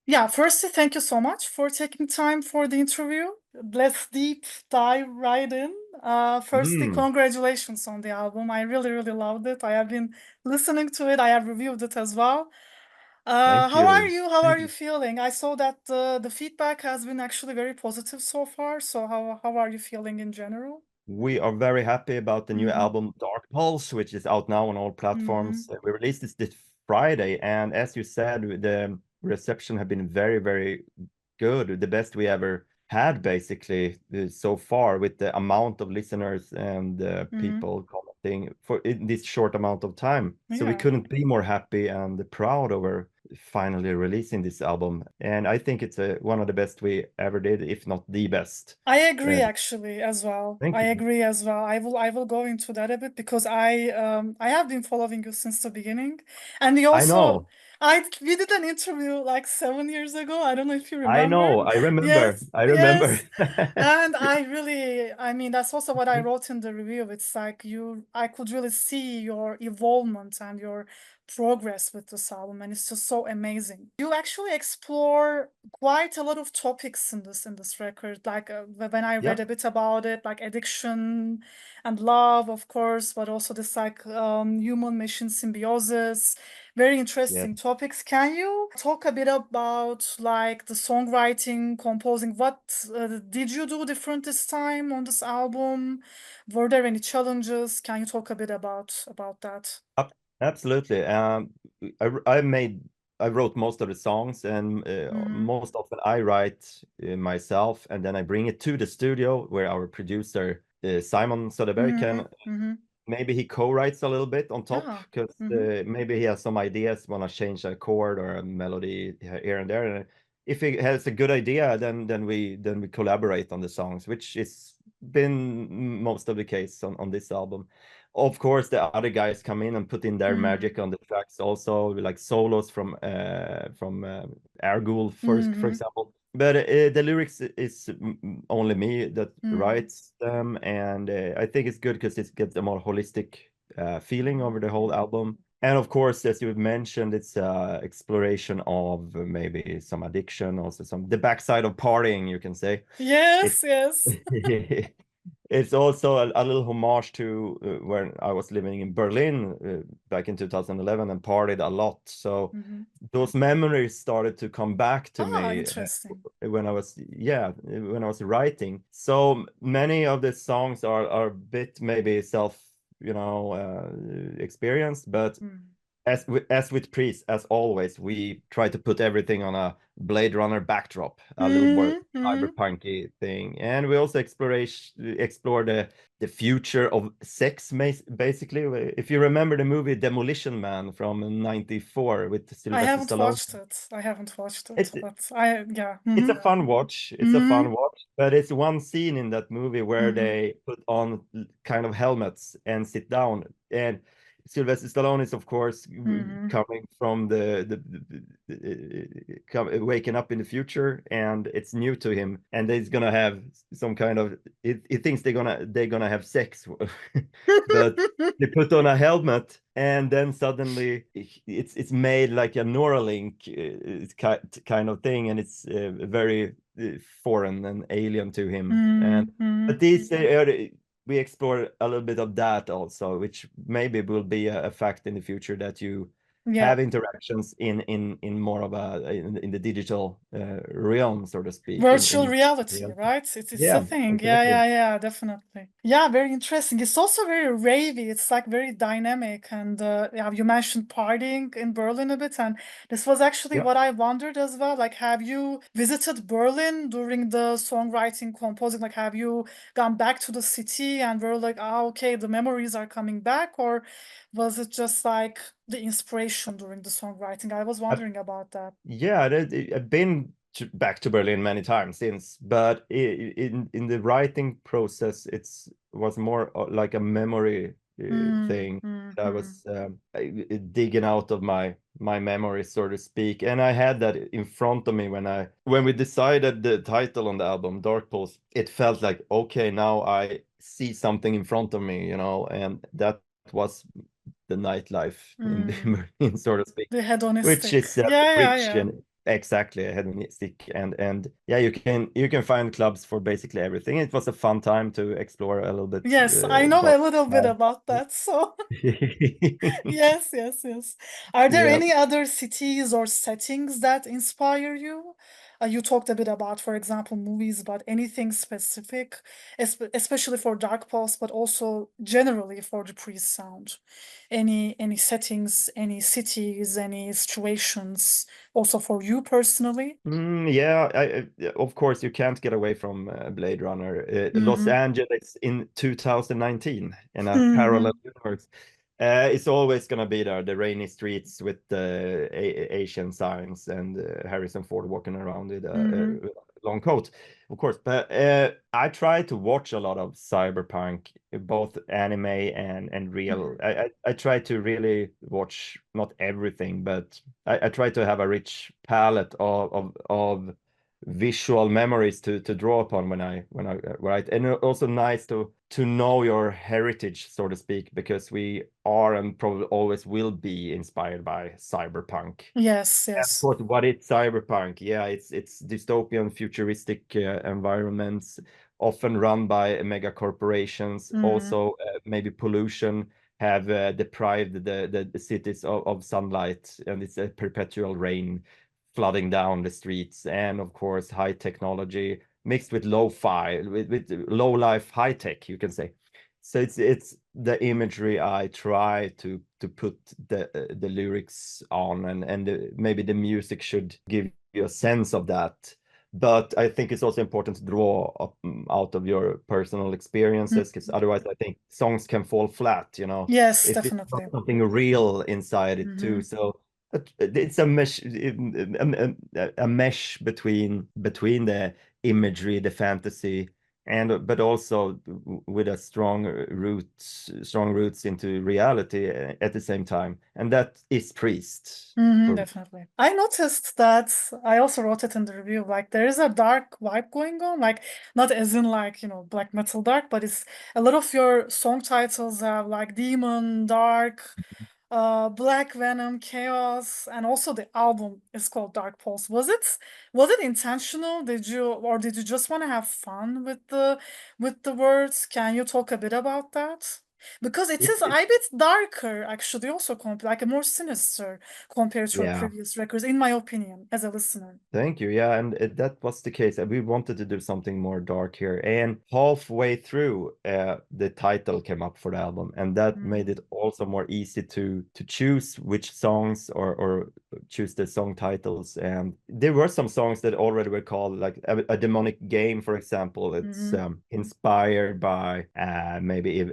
Yeah, firstly, thank you so much for taking time for the interview. Let's deep dive right in. Firstly, Mm, congratulations on the album. I really, really loved it. I have been listening to it. I have reviewed it as well. thank How are you. you? How are Thank you you. feeling? I saw that the feedback has been actually very positive so far. So how are you feeling in general? We are very happy about the new Mm-hmm. album Dark Pulse, which is out now on all Mm-hmm. platforms. We released this Friday, and as you said, the reception have been very, very good. The best we ever had, basically, so far, with the amount of listeners and Mm-hmm. people commenting for in this short amount of time. So we Yeah. couldn't be more happy and proud over finally releasing this album. And I think it's one of the best we ever did, if not the best. I Uh, agree actually as well. thank I you. agree as well. I will go into that a bit because I have been following you since the beginning. And I know. we did an interview like 7 years ago. I don't know if you I remember. know. I remember. Yes, I remember. yes. And I mean, that's also what I wrote in the review. It's like I could really see your evolvement and your progress with this album, and it's just so amazing. You actually explore quite a lot of topics in this record. Like when I read Yeah. a bit about it, like addiction and love, of course, but also this like human machine symbiosis. Very Yeah. interesting topics. Can you talk a bit about like the songwriting, composing? What did you do different this time on this album? Were there any challenges? Can you talk a bit about that? Absolutely. I wrote most of the songs, and Mm-hmm. most often I write myself, and then I bring it to the studio where our producer Simon Soderberg Mm-hmm. can Mm-hmm. maybe he co-writes a little bit on top Yeah. because Mm-hmm. maybe he has some ideas, want to change a chord or a melody here and there. And if he has a good idea, then we collaborate on the songs, which is been most of the case on this album. Of course, the other guys come in and put in their magic on the tracks also, like solos from Airgul, for Mm-hmm. example. But the lyrics is only me that Mm-hmm. writes them, and I think it's good because it gets a more holistic feeling over the whole album. And of course, as you mentioned, it's exploration of maybe some addiction, also some the backside of partying, you can say. Yes, It's yes. it's also a little homage to when I was living in Berlin back in 2011 and partied a lot. So Mm-hmm. those memories started to come back to Ah, me interesting. when I was when I was writing. So many of the songs are a bit maybe self experienced, but Mm. as with Priest, as always, we try to put everything on a Blade Runner backdrop, a little more Mm-hmm. Mm-hmm. cyberpunky thing, and we also explore the future of sex, basically. If you remember the movie Demolition Man from '94 with I Sylvester haven't Stallone, watched it. I haven't watched it, it's but I yeah. it's a Mm-hmm. fun watch. It's a Mm-hmm. fun watch, but it's one scene in that movie where Mm-hmm. they put on kind of helmets and sit down. And Sylvester Stallone is, of course, Mm-hmm. coming from waking up in the future, and it's new to him. And he's gonna have some kind of. He thinks they're gonna have sex, but they put on a helmet, and then suddenly it's made like a Neuralink kind of thing, and it's very foreign and alien to him. And Mm-hmm. but we explore a little bit of that also, which maybe will be a fact in the future that you Yeah. have interactions in more of in the digital realm, so to speak. Virtual In reality, real. right? It's a Yeah, thing. Yeah, exactly. yeah, yeah, definitely. Yeah, very interesting. It's also very ravey. It's like very dynamic. And yeah, you mentioned partying in Berlin a bit, and this was actually Yeah. what I wondered as well. Like, have you visited Berlin during the songwriting, composing? Like, have you gone back to the city and were like, ah, okay, the memories are coming back, or was it just like the inspiration during the songwriting? I was wondering about that. Yeah, I've been back to Berlin many times since, but in the writing process, was more like a memory thing. I Mm-hmm. was digging out of my memory, so to speak, and I had that in front of me when we decided the title on the album, Dark Pulse. It felt like, okay, now I see something in front of me, and that was the nightlife in Mm. Berlin, so to speak, The which hedonistic. is Yeah, yeah, rich yeah. Exactly, hedonistic, and yeah, you can find clubs for basically everything. It was a fun time to explore a little bit Yes, I know a dark little bit side. about that. So yes, yes, yes. Are there Yeah. any other cities or settings that inspire you? You talked a bit about, for example, movies, but anything specific, especially for Dark Pulse, but also generally for the Priest sound. Any settings, any cities, any situations, also for you personally? Yeah, of course you can't get away from Blade Runner. Los Mm-hmm. Angeles in 2019 in a Mm-hmm. parallel universe. It's always gonna be there, the rainy streets with the Asian signs and Harrison Ford walking around with Mm-hmm. a long coat, of course. But I try to watch a lot of cyberpunk, both anime and real. Mm-hmm. I try to really watch not everything, but I try to have a rich palette of visual memories to draw upon when I write, and also nice to know your heritage, so to speak, because we are and probably always will be inspired by cyberpunk. Yes, And of yes. course, what is cyberpunk? Yeah, it's dystopian, futuristic environments, often run by mega corporations. Mm-hmm. Also, maybe pollution have deprived the cities of sunlight, and it's a perpetual rain flooding down the streets. And of course, high technology mixed with lo-fi, with low life high tech, you can say. So it's the imagery I try to put the lyrics on, and maybe the music should give you a sense of that. But I think it's also important to draw up, out of your personal experiences, because otherwise I think songs can fall flat, you know, Yes, if it's not definitely. something real inside it too. Mm-hmm. So it's a mesh between the imagery, the fantasy, and but also with a strong roots into reality at the same time, and that is Priest Mm-hmm, for. definitely. I noticed that I also wrote it in the review, like there is a dark vibe going on, like not as in like, black metal dark, but it's a lot of your song titles have like demon, dark, Black Venom, Chaos, and also the album is called Dark Pulse. Was it intentional? Did you just want to have fun with the words? Can you talk a bit about that? Because it is It a bit darker, actually, also like a more sinister compared to our yeah. previous records, in my opinion, as a listener. Thank you. Yeah, and that was the case. We wanted to do something more dark here. And halfway through, the title came up for the album, and that made Mm, it also more easy to choose which songs or choose the song titles. And there were some songs that already were called like a demonic game, for example. It's mm-hmm, inspired by maybe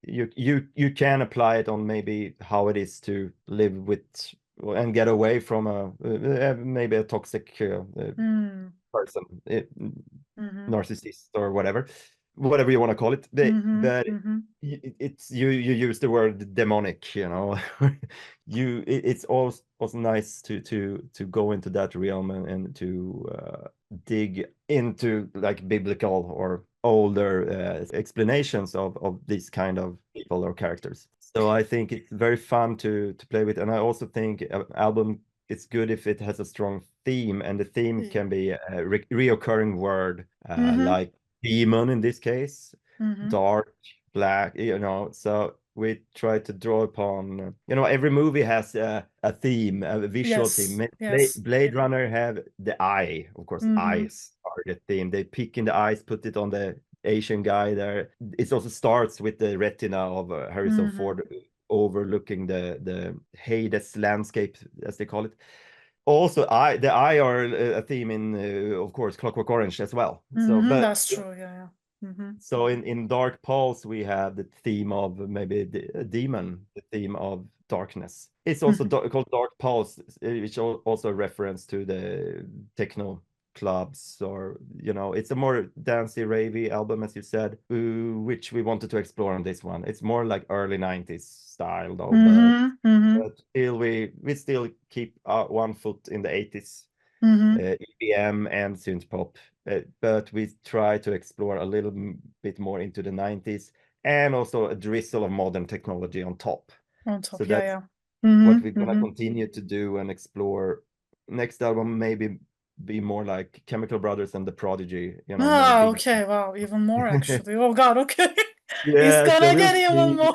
you can apply it on maybe how it is to live with and get away from maybe a toxic mm, person, mm-hmm, narcissist or whatever you want to call it. mm-hmm, But mm-hmm, it's you use the word demonic, you know. It's also nice to go into that realm and to dig into like biblical or older explanations of these kind of people or characters. So I think it's very fun to play with, and I also think an album it's good if it has a strong theme, and the theme yeah, can be a reoccurring word, mm-hmm, like demon in this case, mm-hmm. dark, black, you know. So we try to draw upon, you know, every movie has a theme, a visual Yes, theme. yes. Blade Runner have the eye, of course, Mm-hmm, eyes are the theme. They pick in the eyes, put it on the Asian guy there. It also starts with the retina of Harrison mm-hmm. Ford overlooking the Hades landscape, as they call it. Also, the eye are a theme in, of course, Clockwork Orange as well. So, Mm-hmm, but that's true. Yeah, yeah. Mm-hmm. so in Dark Pulse, we have the theme of maybe a demon, the theme of darkness. It's also Mm-hmm. called Dark Pulse, which also a reference to the techno clubs, or you know, it's a more dancey, ravey album, as you said, which we wanted to explore on this one. It's more like early 90s style though, Mm-hmm. Mm-hmm. but still we still keep one foot in the 80s, Mm-hmm. EBM and synth pop, but we try to explore a little bit more into the 90s, and also a drizzle of modern technology on top. On So top. Yeah, that's yeah. what Mm-hmm. we're gonna Mm-hmm. continue to do and explore next album maybe be more like Chemical Brothers and The Prodigy, you know, more Ah, big. okay, wow, even more actually. Oh God, okay. It's Yeah, so gonna we'll get even see. more.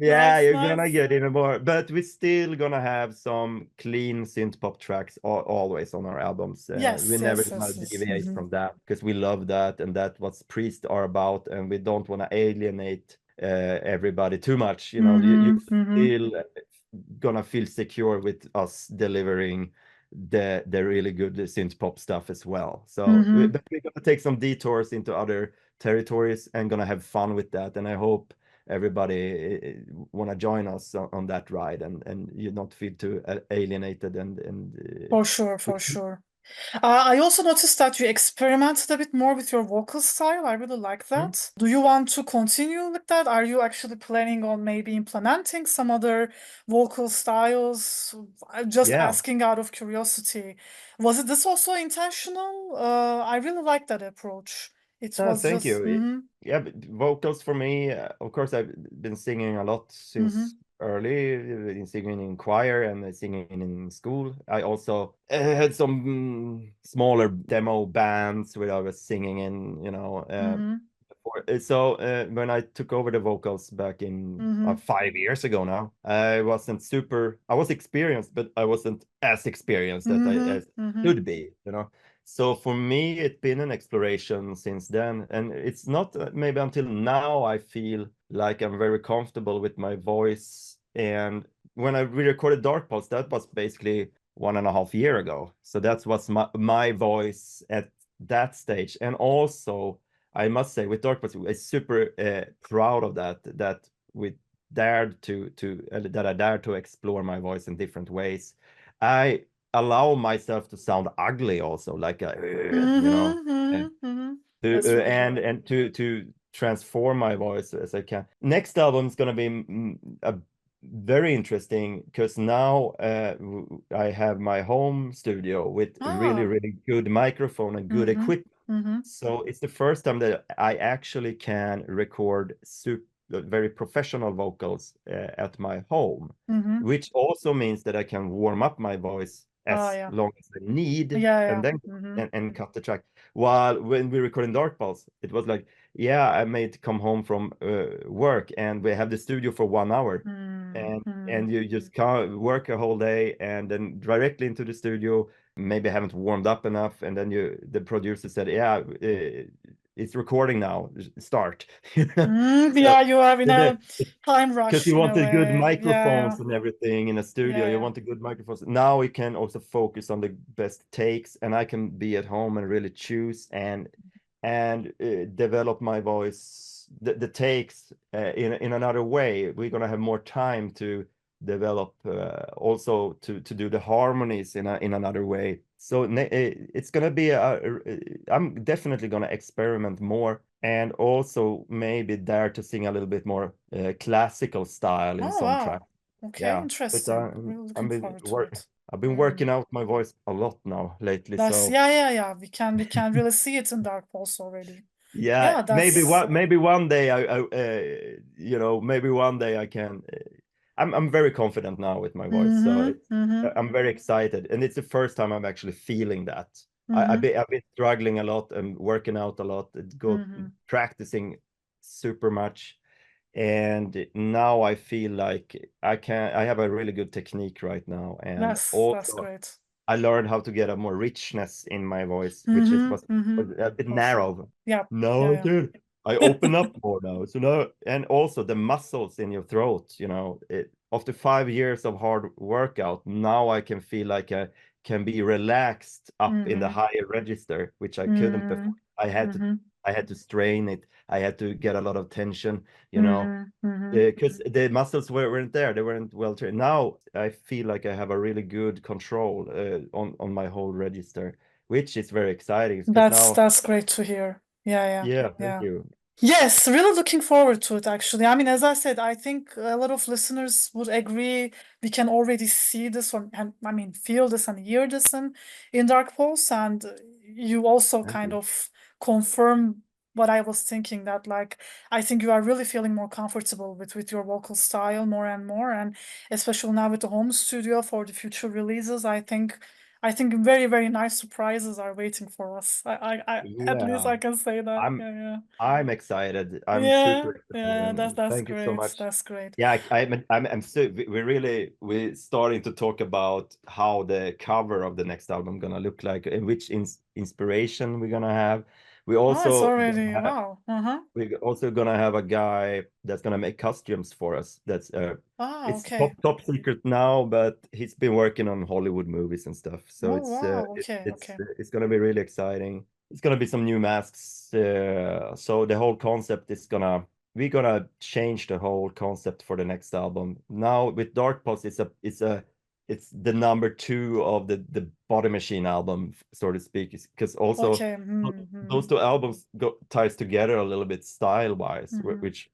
Yeah, Nice, you're gonna nice. get even more, but we're still gonna have some clean synth pop tracks always on our albums. We're Yes, never yes, gonna yes, yes. deviate from that because we love that, and that's what priests are about, and we don't want to alienate everybody too much. You know, you Mm-hmm, mm-hmm, still gonna feel secure with us delivering the really good synth pop stuff as well. So, mm-hmm. but we're gonna take some detours into other territories and gonna have fun with that, and I hope everybody want to join us on that ride and you not feel too alienated and For sure, for sure. I also noticed that you experimented a bit more with your vocal style. I really like Mhm. that. Do you want to continue like that? Are you actually planning on maybe implementing some other vocal styles? I'm just Yeah. asking out of curiosity. Was it this also intentional? I really like that approach. It was Thank just, you. Yeah, but vocals for me, of course, I've been singing a lot since early, been singing in choir and singing in school. I also had some smaller demo bands where I was singing in, you know. So when I took over the vocals back in 5 years ago now, I was experienced, but I wasn't as experienced that I as should be, you know. So for me, it's been an exploration since then, and it's not maybe until now I feel like I'm very comfortable with my voice. And when I re-recorded Dark Pulse, that was basically 1.5 years ago. So that was my voice at that stage, and also I must say with Dark Pulse, I'm super proud of that we dared to that I dared to explore my voice in different ways. I allow myself to sound ugly also, like a, you know, That's really good. and to transform my voice as I can. Next album is gonna be very interesting because now I have my home studio with really Ah, really good microphone and good mm-hmm, equipment. mm-hmm, So it's the first time that I actually can record very professional vocals at my home, mm-hmm. which also means that I can warm up my voice Ah, as yeah, long as I need yeah, and yeah. then Mm-hmm, and cut the track. While when we record in Dark Pulse, it was like, yeah, I may come home from work and we have the studio for 1 hour, mm-hmm. and you just can't work a whole day and then directly into the studio. Maybe I haven't warmed up enough, and then the producer said, yeah, it's recording now, start. So Yeah, you are in a time because rush you in a wanted good way. microphones and everything in a studio, Yeah, you yeah. wanted good microphones. Now we can also focus on the best takes, and I can be at home and really choose and develop my voice, the takes in another way. We're gonna have more time to develop also to do the harmonies in another way. So it's gonna be I'm definitely gonna experiment more and also maybe dare to sing a little bit more classical style in Oh, some wow. tracks. Okay, Yeah, but interesting. Really looking forward to it. I've been Mm. working out my voice a lot now lately, That's so yeah, yeah, yeah. We can really see it in Dark Pulse already. yeah, Yeah, that's maybe one day you know, maybe one day I can. I'm very confident now with my voice, so I'm very excited, and it's the first time I'm actually feeling that. I've been struggling a lot and working out a lot, and go practicing super much, and now I feel like I have a really good technique right now, and that's also great. I learned how to get a more richness in my voice, which was a bit For sure. narrow. Yeah, No, yeah, I can. I yeah. open up more now. So now, and also the muscles in your throat, you know, after 5 years of hard workout, now I can feel like I can be relaxed up in the higher register, which I couldn't before. I had to, Mm-hmm. I had to strain it. I had to get a lot of tension, you know, Mm-hmm. because the muscles weren't there. They weren't well trained. Now I feel like I have a really good control on my whole register, which is very exciting because now, That's great to hear. Yeah, yeah, yeah, thank yeah. you. Yes, really looking forward to it actually. I mean, as I said, I think a lot of listeners would agree. We can already see this one and I mean feel this and hear this in Dark Pulse, and you also Thank kind you. of confirm what I was thinking, that like I think you are really feeling more comfortable with your vocal style more and more, and especially now with the home studio for the future releases, I think I think very, very nice surprises are waiting for us. At least Yeah, I can say that. I'm Yeah, yeah. I'm excited. I'm super Yeah, excited, yeah, and that's thank you so great. much. That's great. Yeah, I'm so we're starting to talk about how the cover of the next album gonna look like and which inspiration we're gonna have. We Oh, it's also already gonna have, wow. Uh-huh. we're also gonna have a guy that's gonna make costumes for us. That's Ah, it's okay. top secret now, but he's been working on Hollywood movies and stuff. So Oh, wow. Okay, okay. it's gonna be really exciting. It's gonna be some new masks. So the whole concept is gonna we're gonna change the whole concept for the next album. Now with Dark Pulse, it's the number two of the Body Machine album, so to speak, because also Okay. Mm-hmm. those two albums go ties together a little bit style wise, Mm-hmm. which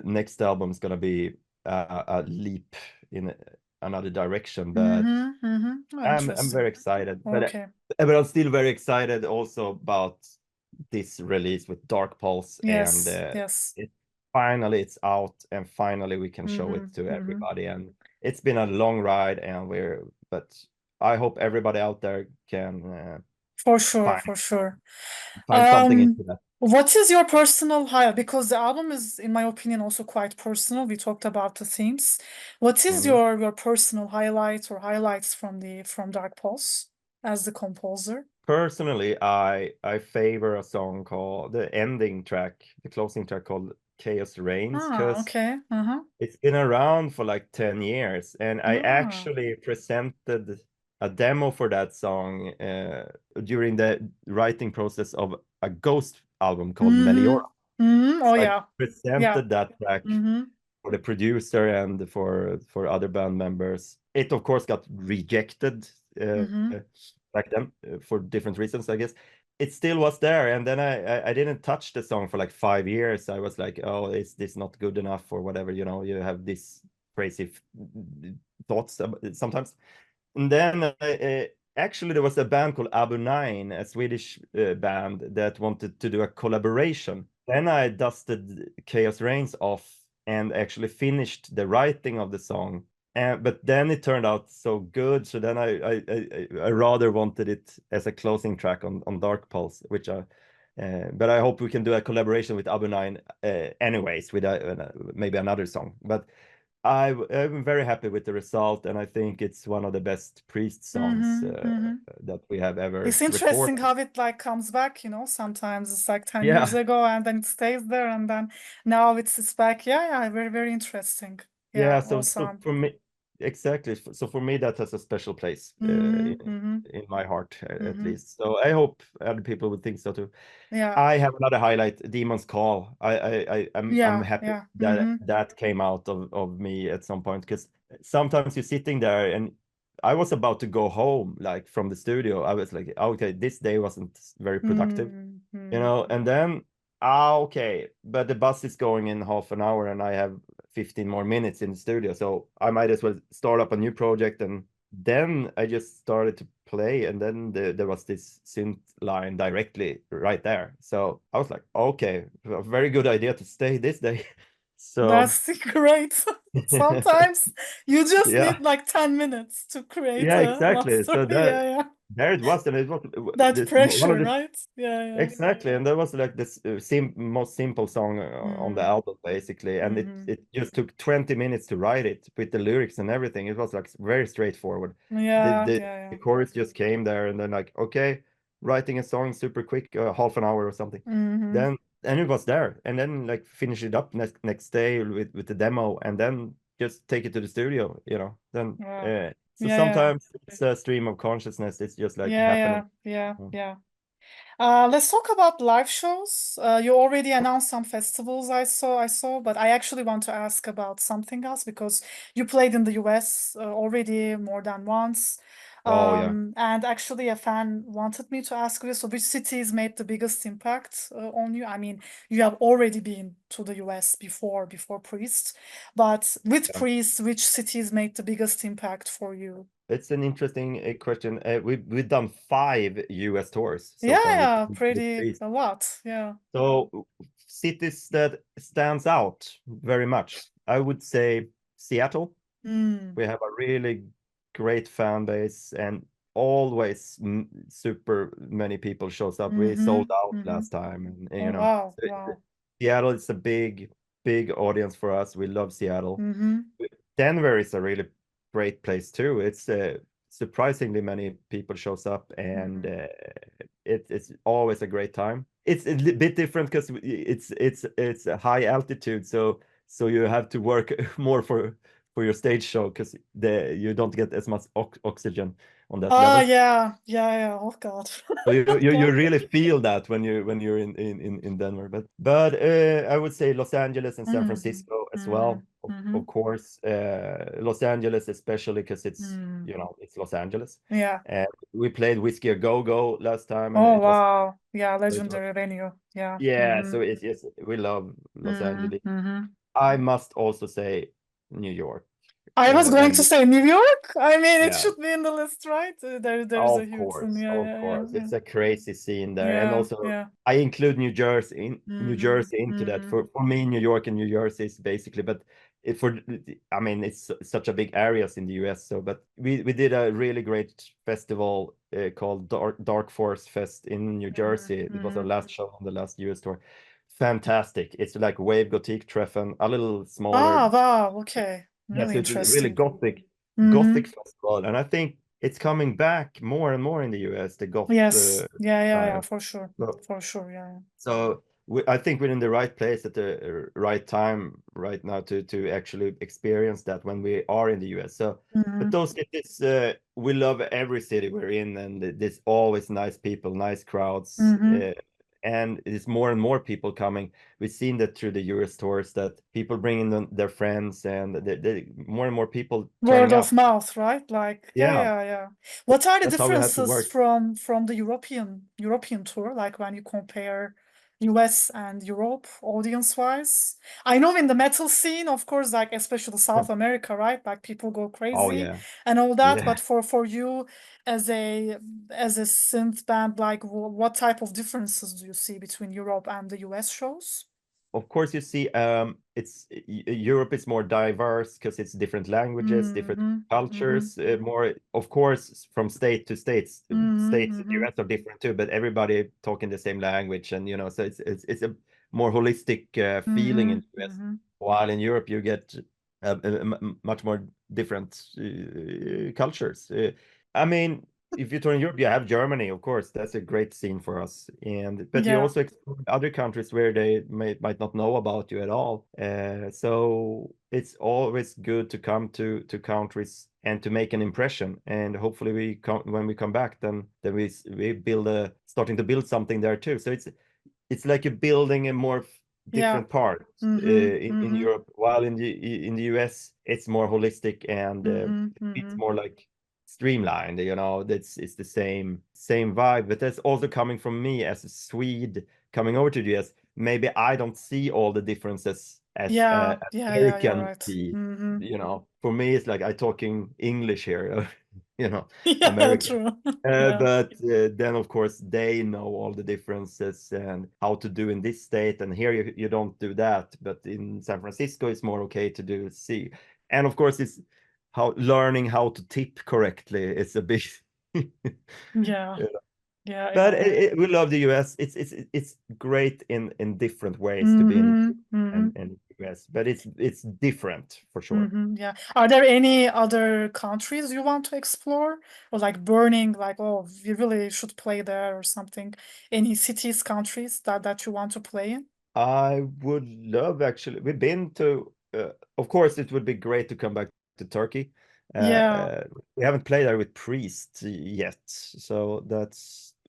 next album is gonna be a leap in another direction. But Mm-hmm. Mm-hmm. Oh, I'm interesting. very excited, Okay. but I'm still very excited also about this release with Dark Pulse, and Yes, yes. it finally it's out, and finally we can show Mm-hmm. it to Mm-hmm. everybody. And it's been a long ride, and but I hope everybody out there can For sure, find for sure. something into Um, that. what is your personal highlight? Because the album is, in my opinion, also quite personal. We talked about the themes. What is Mhm. your personal highlight or highlights from the from Dark Pulse as the composer? Personally, I favor a song called the ending track, the closing track called Chaos Reigns, Ah, because okay. Uh-huh. it's been around for like 10 years, and I Ah. actually presented a demo for that song during the writing process of a Ghost album called Mm-hmm. Meliora. Mm-hmm. Oh So I yeah. Yeah. presented that track Mm-hmm. for the producer and for other band members. It of course got rejected Mm-hmm. back then for different reasons, I guess. It still was there, and then I didn't touch the song for like 5 years. I was like, oh, is this not good enough or whatever? You know, you have these crazy thoughts sometimes. And then actually there was a band called Abu Nine, a Swedish band that wanted to do a collaboration. Then I dusted Chaos Reigns off and actually finished the writing of the song. But then it turned out so good, so then I rather wanted it as a closing track on Dark Pulse, which but I hope we can do a collaboration with Abu Nine anyways with maybe another song. But I'm very happy with the result, and I think it's one of the best Priest songs Mm-hmm. Mm-hmm. that we have ever It's interesting recorded. how it like comes back, sometimes it's like 10 years Yeah, ago and then it stays there and then now it's back. Yeah, yeah, very, very interesting. yeah. Yeah, So awesome. for me, exactly. So for me, that has a special place Mm-hmm. Mm-hmm. in my heart, at Mm-hmm. least. So I hope other people would think so too. Yeah, I have another highlight, Demon's Call. I'm yeah, happy yeah. that Mm-hmm. that came out of me at some point, because sometimes you're sitting there and I was about to go home like from the studio. I was like, okay, this day wasn't very productive, Mm-hmm. and then okay, but the bus is going in half an hour and I have 15 more minutes in the studio, so I might as well start up a new project. And then I just started to play, and then there was this synth line directly right there. So I was like, okay, a very good idea to stay this day. So That's great. Sometimes you just yeah, need like 10 minutes to create yeah, a exactly. master. So Yeah, yeah. there it was, and it was That this one pressure, of the right? Yeah, yeah. exactly, and that was like this most simple song on the Mm-hmm. album, basically, and Mm-hmm. it just took 20 minutes to write it with the lyrics and everything. It was like very straightforward. The Yeah, the, yeah, yeah. the chorus just came there, and then like, okay, writing a song super quick, half an hour or something. Mm-hmm. Then and it was there, and then like finish it up next day with the demo, and then just take it to the studio. Then Yeah. so Yeah, yeah. sometimes it's a stream of consciousness. It's just like Yeah, happening. yeah, yeah, Mm. yeah. Let's talk about live shows. You already announced some festivals I saw, but I actually want to ask about something else because you played in the US already more than once. Oh yeah. And actually a fan wanted me to ask you, so which cities made the biggest impact on you? I mean, you have already been to the US before Priest, but with Yeah. Priest, which cities made the biggest impact for you? It's an interesting question. We've done 5 US tours so Yeah, far yeah, with pretty Priest. a lot. Yeah. So cities that stands out very much, I would say Seattle. Mm. We have a really great fan base, and always super many people shows up. We sold out last time, and Oh, you know, wow, wow. Seattle is a big audience for us. We love Seattle. Mm-hmm. Denver is a really great place too. It's surprisingly many people shows up, and it's always a great time. It's a bit different because it's a high altitude, so you have to work more for your stage show because you don't get as much oxygen on that Oh, level. yeah, yeah, yeah. Oh God. So you God. really feel that when you're in Denver. But I would say Los Angeles and San Mm, Francisco as mm, well. mm-hmm, Of course, Los Angeles especially because it's mm. it's Los Angeles. Yeah. And we played Whiskey a Go Go last time, and Oh, it was wow. Yeah, it was legendary venue. Yeah. yeah. Mm-hmm. So it's we love Los Mm-hmm. Angeles. Mm-hmm. I must also say New York. I was going to And say New York. I mean, it yeah, should be in the list, right? There's a huge thing. Yeah, Of yeah, yeah, course. yeah. It's a crazy scene there. And Yeah, also yeah. I include New Mm-hmm. Jersey into that. Mm-hmm. For me, New York and New Jersey is basically, but it for I mean it's such a big areas in the US. So but we did a really great festival called Dark Force Fest in New Jersey. Mm-hmm. It was our Mm-hmm. last show on the last US tour. Fantastic. It's like Wave Gothic Treffen, a little Ah, smaller. wow. Okay. Yeah, Really so it's really interesting. gothic Mm-hmm. festival, and I think it's coming back more and more in the US. The goth Yes. Yeah, yeah, yeah, style. for sure. So, For sure. Yeah. so I think we're in the right place at the right time right now to actually experience that when we are in the US. So, but Mm-hmm. those cities, we love every city we're in, and there's always nice people, nice crowds, Mm-hmm. and it's more and more people coming. We've seen that through the US tours that people bring in their friends, and more and more people Word turning of up. mouth, right? Like, yeah, Yeah, yeah, yeah. What are the that's how we have to differences work. from the European tour, like when you compare US and Europe audience-wise? I know in the metal scene, of course, like especially Yeah. South America, right? Like people go Oh crazy yeah, and all that. yeah. But for you as a synth band, like what type of differences do you see between Europe and the US shows? Of course, you see, Europe is more diverse because it's different languages, different Mm-hmm. Mm-hmm. cultures. More, of course, from state to states. Mm-hmm. States in the Mm-hmm. US are different too, but everybody talking the same language, and so it's a more holistic feeling in Mm-hmm. the US. Mm-hmm. While in Europe, you get much more different cultures. I mean, if you turn Europe, you have Germany, of course. That's a great scene for us. And but you Yeah. also explore other countries where they might not know about you at all. So it's always good to come to countries and to make an impression. And hopefully we come when we come back, then we build a starting to build something there too. So it's like you're building a more Yeah. different part Mm-hmm. in Mm-hmm. Europe, while in the US it's more holistic and Mm-hmm. it's Mm-hmm. more like streamlined. That's it's the same vibe. But that's also coming from me as a Swede coming over to the US. Maybe I don't see all the differences as Yeah. Yeah. Yeah. You're American right. see. Mm-hmm. For me it's like I talking English here, Yeah. American. True. Yeah. But then, of course, they know all the differences and how to do in this state. And here you don't do that. But in San Francisco, it's more okay to do C. And of course, it's how learning how to tip correctly is a big. Yeah. Yeah. Yeah. But Yeah. Yeah. we love the US. It's great in different ways to be in Mm-hmm. Mm-hmm. and US, but it's different for sure. Mm-hmm. Yeah. Are there any other countries you want to explore, or like burning, like, oh, we really should play there or something? Any cities, countries that you want to play in? I would love actually. We've been to, of course, it would be great to come back to Turkey. Yeah. We haven't played there with Priest yet, so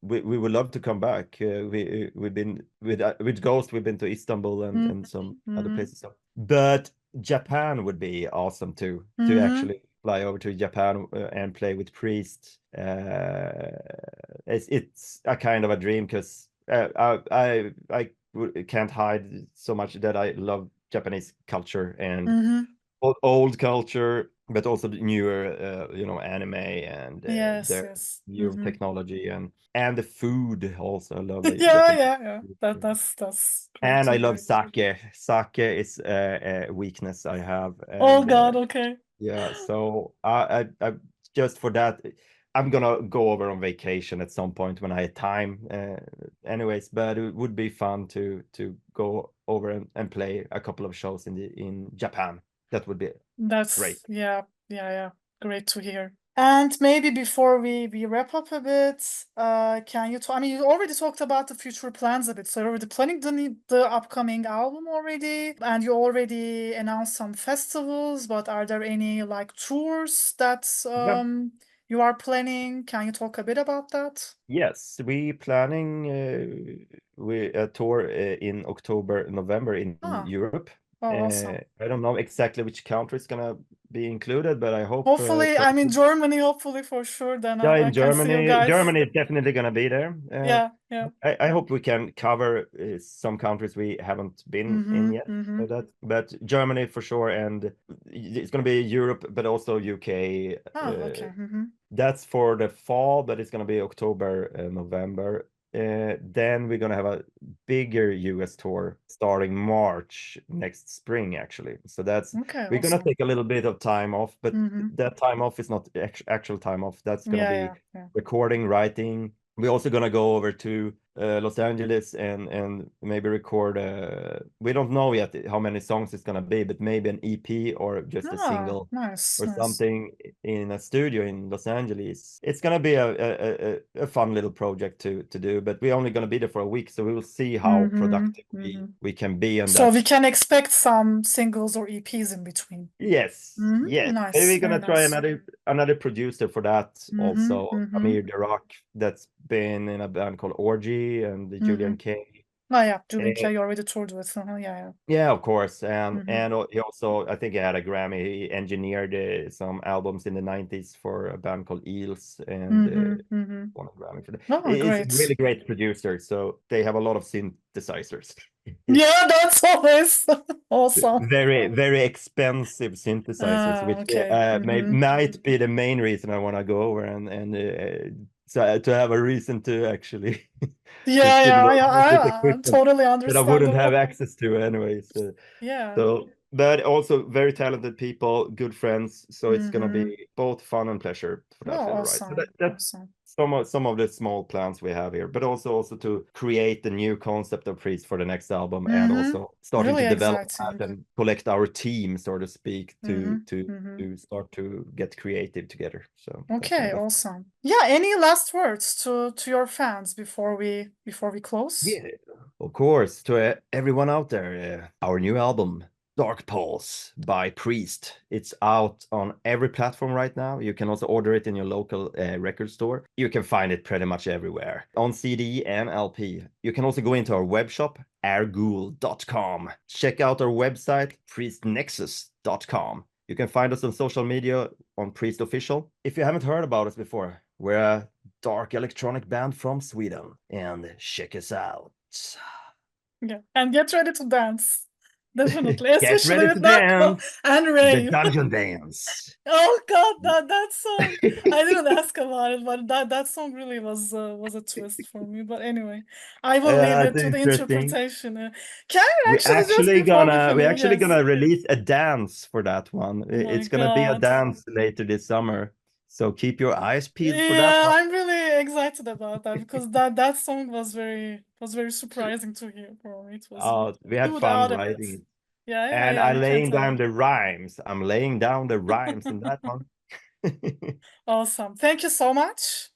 we would love to come back. We've been with Ghost. We've been to Istanbul and some other Mm-hmm. places. But Japan would be awesome too, to Mm-hmm. actually fly over to Japan and play with Priest. It's a kind of a dream because can't hide so much that I love Japanese culture and Mm-hmm. old culture, but also the newer, anime and Yes. their Yes. new Mm-hmm. technology and the food also. I love the Yeah, Japanese yeah, yeah. food. That's great And to I love hear. sake. Sake is a weakness I have, Oh and God, okay. yeah, so I just for that. I'm gonna go over on vacation at some point when I have time. Anyways, but it would be fun to go over and play a couple of shows in Japan. That would be great. That's yeah. Great to hear. And maybe before we wrap up a bit, can you talk? I mean, you already talked about the future plans a bit. So you're already planning the upcoming album already, and you already announced some festivals. But are there any like tours that Yeah. you are planning? Can you talk a bit about that? Yes, we planning we a tour in October, November in Ah, Europe. oh, awesome. I don't know exactly which country is gonna be included, but I hope Hopefully, I mean Germany. Hopefully for sure. Then yeah, I in can see you Germany. guys. Germany is definitely gonna be there. Yeah. I hope we can cover some countries we haven't been in Mm-hmm. yet. Mm-hmm. But Germany for sure, and it's gonna be Europe, but also UK. Ah, okay. Mm-hmm. That's for the fall, but it's gonna be October, November. Then we're gonna have a bigger US tour starting March next spring, actually. So that's Okay, we're gonna awesome. take a little bit of time off, but Mm-hmm. that time off is not actual time off. That's gonna be Yeah. recording, writing. We're also gonna go over to Los Angeles and maybe record. We don't know yet how many songs it's gonna be, but maybe an EP or just a Ah, single nice, or nice. something in a studio in Los Angeles. It's gonna be a fun little project to do, but we're only gonna be there for a week, so we will see how Mm-hmm. productive Mm-hmm. we can be on So that. we can expect some singles or EPs in between. Yes, Mm-hmm. yes. Maybe Nice, we're very gonna try nice. another producer for that Mm-hmm. also. Mm-hmm. Amir Darak, that's been in a band called Orgy, and Mm-hmm. Julian Kay. Oh yeah, Julian Eh, Clay you already toured with. Yeah. Yeah, of course, and Mm-hmm. and he also I think he had a Grammy. He engineered some albums in the '90s for a band called Eels, and Mm-hmm. Mm-hmm. won a Grammy for that. Oh, He's a great. really great producer, so they have a lot of synthesizers. Yeah, that's always awesome. Very expensive synthesizers, which Okay. Mm-hmm. might be the main reason I want to go over and so to have a reason to actually consider all this equipment Totally that I wouldn't have understandable. access to anyway. Yeah. So, but also very talented people, good friends. So it's gonna Mm-hmm. be both fun and pleasure for that Oh, little ride. So awesome. that's Awesome. some of the small plans we have here, but also to create the new concept of Priest for the next album, and Mm-hmm. also starting to Really develop exciting. that and collect our team, so to speak, Mm-hmm. to to Mm-hmm. to start to get creative together. So that's gonna Okay, be awesome. Yeah, any last words to your fans before we close? yeah, of course, to everyone out there, our new album, Dark Pulse by Priest. It's out on every platform right now. You can also order it in your local record store. You can find it pretty much everywhere on CD and LP. You can also go into our web shop, airghoul.com. Check out our website, priestnexus.com. You can find us on social media on Priest Official. If you haven't heard about us before, we're a dark electronic band from Sweden, and check us out. Yeah, and get ready to dance. Definitely, Get especially ready with to Knuckle dance and the Rave. dungeon dance. Oh God, that song. I didn't ask about it, but that song really was a twist for me. But anyway, I will leave It's it to the interesting. interpretation. Can you actually just before we We finish? actually Yes. gonna release a dance for that one. Oh my It's gonna be a God. dance later this summer. So keep your eyes peeled for that Yeah, one. I'm really excited about that because that song was very surprising to hear for me. It was We had stood fun out a bit. writing it. Yeah, And yeah, I you can laying tell. down the rhymes. I'm laying down the rhymes in that one. Awesome. Thank you so much.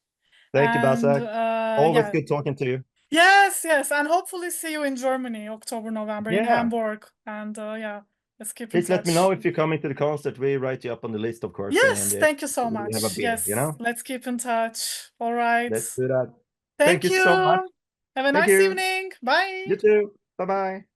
Thank you, And Basak. Always yeah. good talking to you. Yes, and hopefully see you in Germany, October, November in Yeah. Hamburg. And yeah, let's keep in Please let me know touch. if you're coming to the concert. We write you up on the list, of course, and Yes, thank you so we have a much. beer, you Yes, know? let's keep in touch. All right. Let's do that. Thank Thank you so much. you. Have a Thank nice you. evening. You Bye. too. Bye bye.